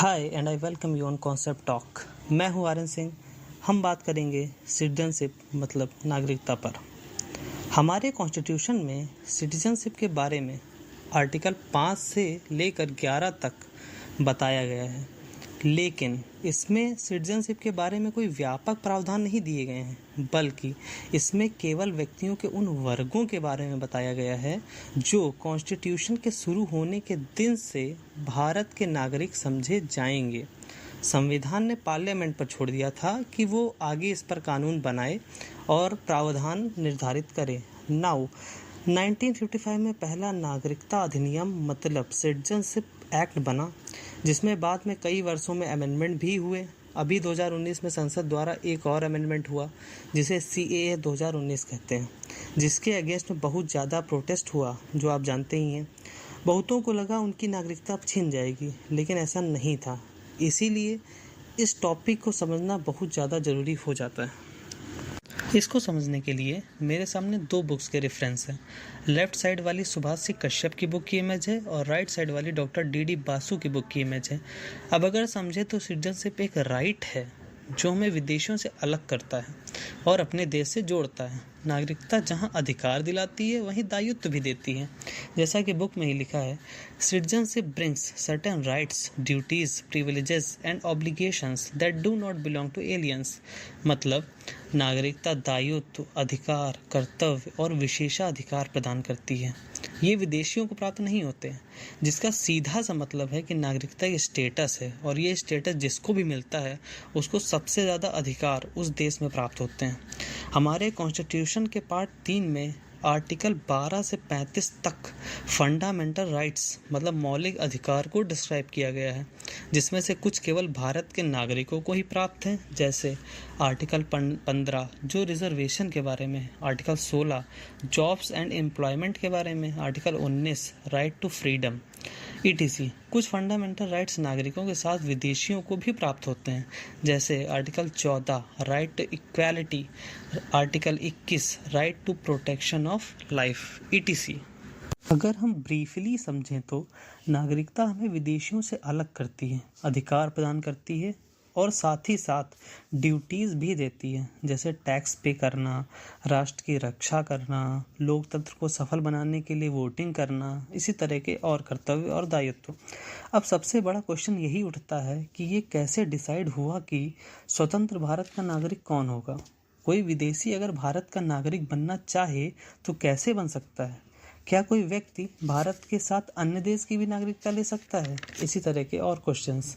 Hi and I welcome you on concept talk. मैं हूं आर्यन सिंह। हम बात करेंगे सिटीजनशिप मतलब नागरिकता पर। हमारे कॉन्स्टिट्यूशन में सिटीजनशिप के बारे में आर्टिकल 5 से लेकर 11 तक बताया गया है, लेकिन इसमें सिटीजनशिप के बारे में कोई व्यापक प्रावधान नहीं दिए गए हैं, बल्कि इसमें केवल व्यक्तियों के उन वर्गों के बारे में बताया गया है जो कॉन्स्टिट्यूशन के शुरू होने के दिन से भारत के नागरिक समझे जाएंगे। संविधान ने पार्लियामेंट पर छोड़ दिया था कि वो आगे इस पर कानून बनाए और प्रावधान निर्धारित करे। नाउ 1955 में पहला नागरिकता अधिनियम मतलब सिटीजनशिप एक्ट बना, जिसमें बाद में कई वर्षों में अमेंडमेंट भी हुए। अभी 2019 में संसद द्वारा एक और अमेंडमेंट हुआ जिसे CAA 2019 कहते हैं, जिसके अगेंस्ट में बहुत ज़्यादा प्रोटेस्ट हुआ, जो आप जानते ही हैं। बहुतों को लगा उनकी नागरिकता अब छिन जाएगी, लेकिन ऐसा नहीं था। इसीलिए इस टॉपिक को समझना बहुत ज़्यादा ज़रूरी हो जाता है। इसको समझने के लिए मेरे सामने दो बुक्स के रेफरेंस हैं। लेफ्ट साइड वाली सुभाष कश्यप की बुक की इमेज है और राइट साइड वाली डॉक्टर DD बासु की बुक की इमेज है। अब अगर समझे तो सिटीजनशिप एक राइट है जो हमें विदेशियों से अलग करता है और अपने देश से जोड़ता है। नागरिकता जहां अधिकार दिलाती है वहीं दायित्व भी देती है। जैसा कि बुक में ही लिखा है, citizenship brings certain rights, duties, privileges and obligations that do not belong to aliens. मतलब नागरिकता दायित्व, अधिकार, कर्तव्य और विशेषाधिकार प्रदान करती है। ये विदेशियों को प्राप्त नहीं होते हैं, जिसका सीधा सा मतलब है कि नागरिकता ये स्टेटस है और ये स्टेटस जिसको भी मिलता है उसको सबसे ज़्यादा अधिकार उस देश में प्राप्त होते हैं। हमारे कॉन्स्टिट्यूशन के पार्ट 3 में आर्टिकल 12 से 35 तक फंडामेंटल राइट्स मतलब मौलिक अधिकार को डिस्क्राइब किया गया है, जिसमें से कुछ केवल भारत के नागरिकों को ही प्राप्त हैं, जैसे आर्टिकल 15 जो रिजर्वेशन के बारे में, आर्टिकल 16 जॉब्स एंड एम्प्लॉयमेंट के बारे में, article 19 right to freedom ETC। कुछ फंडामेंटल राइट्स नागरिकों के साथ विदेशियों को भी प्राप्त होते हैं, जैसे article 14 right to equality, article 21 right to protection of life ETC। अगर हम ब्रीफली समझें तो नागरिकता हमें विदेशियों से अलग करती है, अधिकार प्रदान करती है और साथ ही साथ ड्यूटीज़ भी देती है, जैसे टैक्स पे करना, राष्ट्र की रक्षा करना, लोकतंत्र को सफल बनाने के लिए वोटिंग करना, इसी तरह के और कर्तव्य और दायित्व। अब सबसे बड़ा क्वेश्चन यही उठता है कि ये कैसे डिसाइड हुआ कि स्वतंत्र भारत का नागरिक कौन होगा। कोई विदेशी अगर भारत का नागरिक बनना चाहे तो कैसे बन सकता है? क्या कोई व्यक्ति भारत के साथ अन्य देश की भी नागरिकता ले सकता है? इसी तरह के और क्वेश्चंस।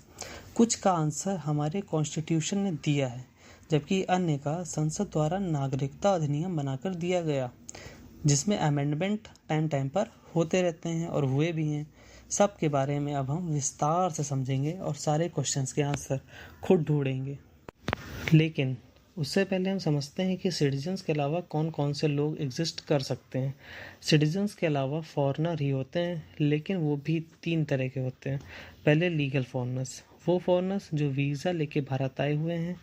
कुछ का आंसर हमारे कॉन्स्टिट्यूशन ने दिया है, जबकि अन्य का संसद द्वारा नागरिकता अधिनियम बनाकर दिया गया, जिसमें अमेंडमेंट टाइम टाइम पर होते रहते हैं और हुए भी हैं। सब के बारे में अब हम विस्तार से समझेंगे और सारे क्वेश्चंस के आंसर खुद ढूंढेंगे। लेकिन उससे पहले हम समझते हैं कि सिटीजन्स के अलावा कौन कौन से लोग एग्जिस्ट कर सकते हैं। सिटीजन्स के अलावा फॉरेनर ही होते हैं, लेकिन वो भी 3 तरह के होते हैं। पहले लीगल फॉरेनर्स, वो फॉरेनर्स जो वीज़ा लेके भारत आए हुए हैं,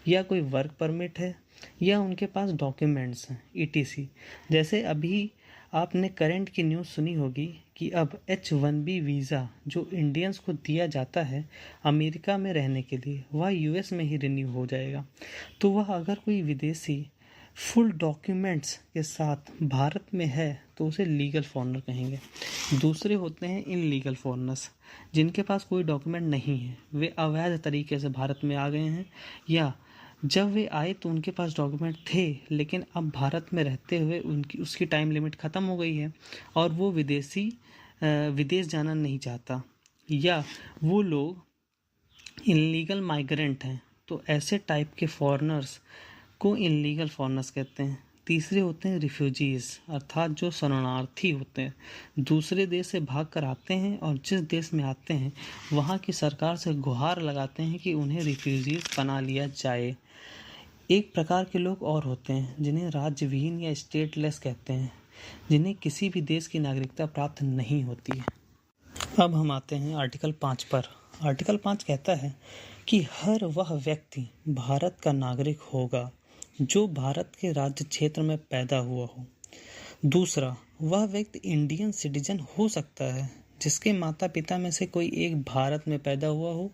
या कोई वर्क परमिट है, या उनके पास डॉक्यूमेंट्स हैं ETC। जैसे अभी आपने करंट की न्यूज़ सुनी होगी कि अब H1B वीज़ा जो इंडियंस को दिया जाता है अमेरिका में रहने के लिए, वह US में ही रिन्यू हो जाएगा। तो वह अगर कोई विदेशी फुल डॉक्यूमेंट्स के साथ भारत में है तो उसे लीगल फॉरेनर कहेंगे। दूसरे होते हैं इनलीगल फॉरेनर्स, जिनके पास कोई डॉक्यूमेंट नहीं है, वे अवैध तरीके से भारत में आ गए हैं, या जब वे आए तो उनके पास डॉक्यूमेंट थे लेकिन अब भारत में रहते हुए उसकी टाइम लिमिट ख़त्म हो गई है और वो विदेश जाना नहीं चाहता, या वो लोग इनलीगल माइग्रेंट हैं। तो ऐसे टाइप के फॉरेनर्स को इनलीगल फॉरेनर्स कहते हैं। तीसरे होते हैं रिफ्यूजीज़, अर्थात जो शरणार्थी होते हैं, दूसरे देश से भाग कर आते हैं और जिस देश में आते हैं वहाँ की सरकार से गुहार लगाते हैं कि उन्हें रिफ्यूजीज़ बना लिया जाए। एक प्रकार के लोग और होते हैं जिन्हें राज्यविहीन या स्टेटलेस कहते हैं, जिन्हें किसी भी देश की नागरिकता प्राप्त नहीं होती है। अब हम आते हैं आर्टिकल 5 पर। आर्टिकल 5 कहता है कि हर वह व्यक्ति भारत का नागरिक होगा जो भारत के राज्य क्षेत्र में पैदा हुआ हो। दूसरा, वह व्यक्ति इंडियन सिटीजन हो सकता है जिसके माता पिता में से कोई एक भारत में पैदा हुआ हो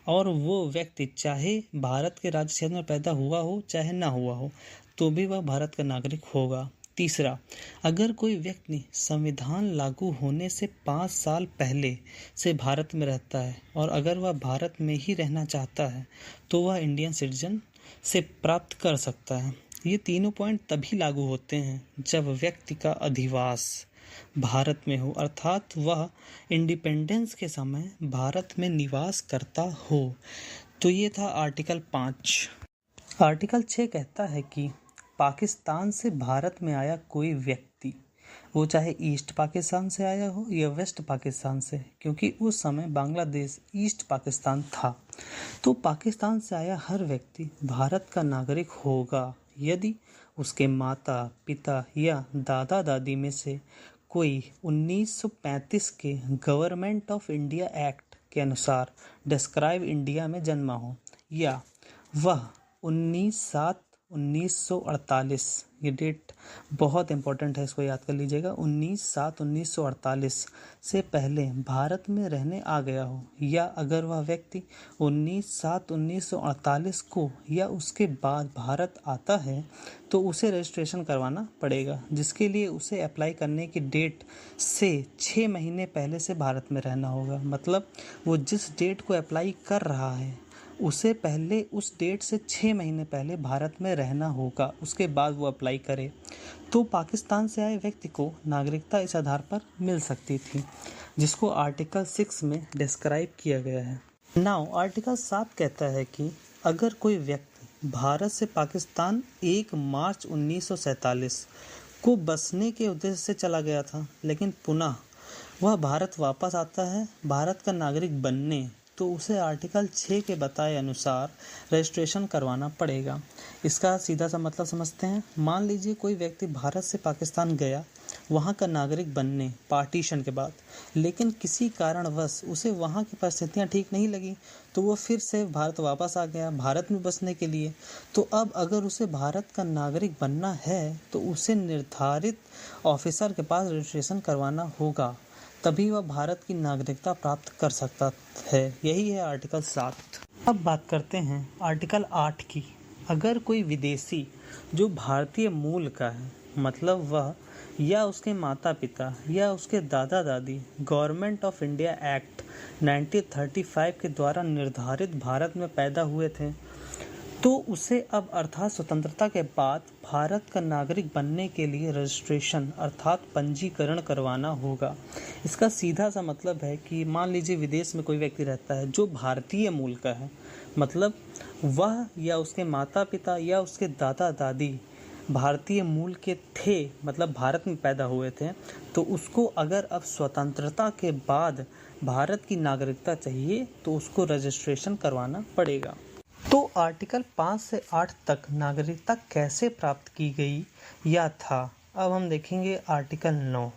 और वो व्यक्ति चाहे भारत के राज्य क्षेत्र में पैदा हुआ हो चाहे ना हुआ हो तो भी वह भारत का नागरिक होगा। तीसरा, अगर कोई व्यक्ति संविधान लागू होने से 5 साल पहले से भारत में रहता है और अगर वह भारत में ही रहना चाहता है तो वह इंडियन सिटीजन से प्राप्त कर सकता है। ये तीनों पॉइंट तभी लागू होते हैं जब व्यक्ति का अधिवास भारत में हो, अर्थात वह इंडिपेंडेंस के समय भारत में निवास करता हो। तो ये था आर्टिकल 5। आर्टिकल 6 कहता है कि पाकिस्तान से भारत में आया कोई व्यक्ति, वो चाहे ईस्ट पाकिस्तान से आया हो या वेस्ट पाकिस्तान से, क्योंकि उस समय बांग्लादेश ईस्ट पाकिस्तान था, तो पाकिस्तान से आया हर व्यक्ति भारत का नागरिक होगा यदि उसके माता पिता या दादा दादी में से कोई 1935 के गवर्नमेंट ऑफ इंडिया एक्ट के अनुसार डिस्क्राइब इंडिया में जन्मा हो या वह 19/7/1948, ये डेट बहुत इंपॉर्टेंट है, इसको याद कर लीजिएगा, 19/7/1948 से पहले भारत में रहने आ गया हो, या अगर वह व्यक्ति 19/7/1948 को या उसके बाद भारत आता है तो उसे रजिस्ट्रेशन करवाना पड़ेगा, जिसके लिए उसे अप्लाई करने की डेट से 6 महीने पहले से भारत में रहना होगा। मतलब वो जिस डेट को अप्लाई कर रहा है उसे पहले उस डेट से 6 महीने पहले भारत में रहना होगा, उसके बाद वो अप्लाई करे तो पाकिस्तान से आए व्यक्ति को नागरिकता इस आधार पर मिल सकती थी, जिसको आर्टिकल 6 में डिस्क्राइब किया गया है। नाउ आर्टिकल 7 कहता है कि अगर कोई व्यक्ति भारत से पाकिस्तान 1 मार्च 1947 को बसने के उद्देश्य से चला गया था लेकिन पुनः वह भारत वापस आता है भारत का नागरिक बनने, तो उसे आर्टिकल 6 के बताए अनुसार रजिस्ट्रेशन करवाना पड़ेगा। इसका सीधा सा मतलब समझते हैं। मान लीजिए कोई व्यक्ति भारत से पाकिस्तान गया वहाँ का नागरिक बनने पार्टीशन के बाद, लेकिन किसी कारणवश उसे वहाँ की परिस्थितियाँ ठीक नहीं लगी तो वो फिर से भारत वापस आ गया भारत में बसने के लिए। तो अब अगर उसे भारत का नागरिक बनना है तो उसे निर्धारित ऑफिसर के पास रजिस्ट्रेशन करवाना होगा, तभी वह भारत की नागरिकता प्राप्त कर सकता है। यही है आर्टिकल 7। अब बात करते हैं आर्टिकल 8 की। अगर कोई विदेशी जो भारतीय मूल का है, मतलब वह या उसके माता पिता या उसके दादा दादी गवर्नमेंट ऑफ इंडिया एक्ट 1935 के द्वारा निर्धारित भारत में पैदा हुए थे, तो उसे अब अर्थात स्वतंत्रता के बाद भारत का नागरिक बनने के लिए रजिस्ट्रेशन अर्थात पंजीकरण करवाना होगा। इसका सीधा सा मतलब है कि मान लीजिए विदेश में कोई व्यक्ति रहता है जो भारतीय मूल का है, मतलब वह या उसके माता पिता या उसके दादा दादी भारतीय मूल के थे, मतलब भारत में पैदा हुए थे, तो उसको अगर अब स्वतंत्रता के बाद भारत की नागरिकता चाहिए तो उसको रजिस्ट्रेशन करवाना पड़ेगा। तो आर्टिकल 5 से 8 तक नागरिकता कैसे प्राप्त की गई या था। अब हम देखेंगे आर्टिकल 9।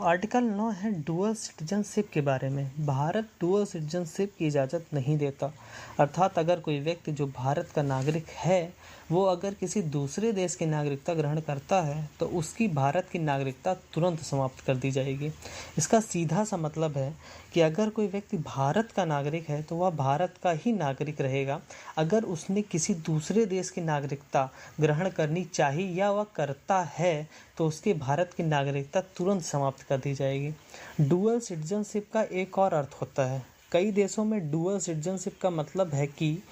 आर्टिकल 9 है डुअल सिटीजनशिप के बारे में। भारत डुअल सिटीजनशिप की इजाज़त नहीं देता, अर्थात अगर कोई व्यक्ति जो भारत का नागरिक है वो अगर किसी दूसरे देश की नागरिकता ग्रहण करता है तो उसकी भारत की नागरिकता तुरंत समाप्त कर दी जाएगी। इसका सीधा सा मतलब है कि अगर कोई व्यक्ति भारत का नागरिक है तो वह भारत का ही नागरिक रहेगा। अगर उसने किसी दूसरे देश की नागरिकता ग्रहण करनी चाहिए या वह करता है तो उसकी भारत की नागरिकता तुरंत समाप्त कर दी जाएगी। डुअल सिटीजनशिप का एक और अर्थ होता है, कई देशों में डुअल सिटीजनशिप का मतलब है कि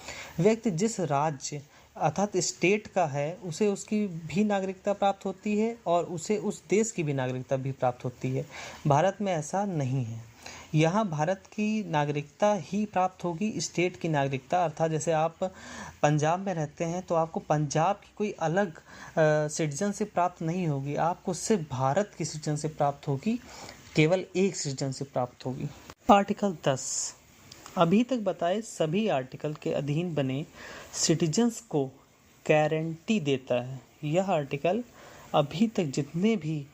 व्यक्ति जिस राज्य अर्थात स्टेट का है उसे उसकी भी नागरिकता प्राप्त होती है और उसे उस देश की भी नागरिकता भी प्राप्त होती है। भारत में ऐसा नहीं है। यहाँ भारत की नागरिकता ही प्राप्त होगी, स्टेट की नागरिकता, अर्थात जैसे आप पंजाब में रहते हैं तो आपको पंजाब की कोई अलग सिटीजनशिप प्राप्त नहीं होगी, आपको सिर्फ भारत की सिटीजनशिप प्राप्त होगी, केवल एक सिटीजनशिप प्राप्त होगी। आर्टिकल 10 अभी तक बताए सभी आर्टिकल के अधीन बने सिटीजन्स को गारंटी देता है। यह आर्टिकल अभी तक जितने भी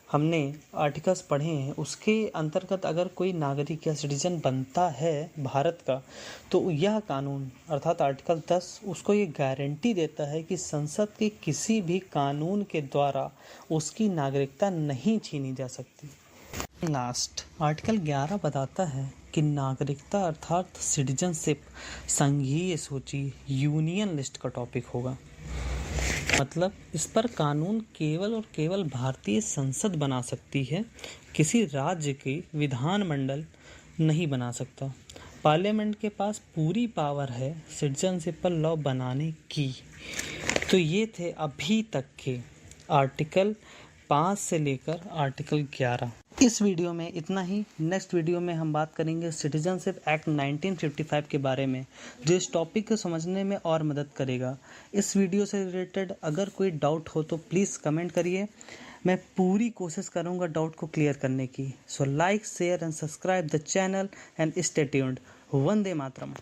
हमने आर्टिकल्स पढ़े हैं उसके अंतर्गत अगर कोई नागरिक या सिटीजन बनता है भारत का तो यह कानून अर्थात आर्टिकल 10 उसको ये गारंटी देता है कि संसद के किसी भी कानून के द्वारा उसकी नागरिकता नहीं छीनी जा सकती। लास्ट आर्टिकल 11 बताता है कि नागरिकता अर्थात सिटीजनशिप संघीय सूची यूनियन लिस्ट का टॉपिक होगा। मतलब इस पर कानून केवल और केवल भारतीय संसद बना सकती है, किसी राज्य की विधानमंडल नहीं बना सकता। पार्लियामेंट के पास पूरी पावर है सिटीजनशिप पर लॉ बनाने की। तो ये थे अभी तक के आर्टिकल 5 से लेकर आर्टिकल 11। इस वीडियो में इतना ही। नेक्स्ट वीडियो में हम बात करेंगे सिटीजनशिप एक्ट 1955 के बारे में, जो इस टॉपिक को समझने में और मदद करेगा। इस वीडियो से रिलेटेड अगर कोई डाउट हो तो प्लीज़ कमेंट करिए, मैं पूरी कोशिश करूंगा डाउट को क्लियर करने की। So like, share and subscribe the channel and stay tuned. Vande Mataram.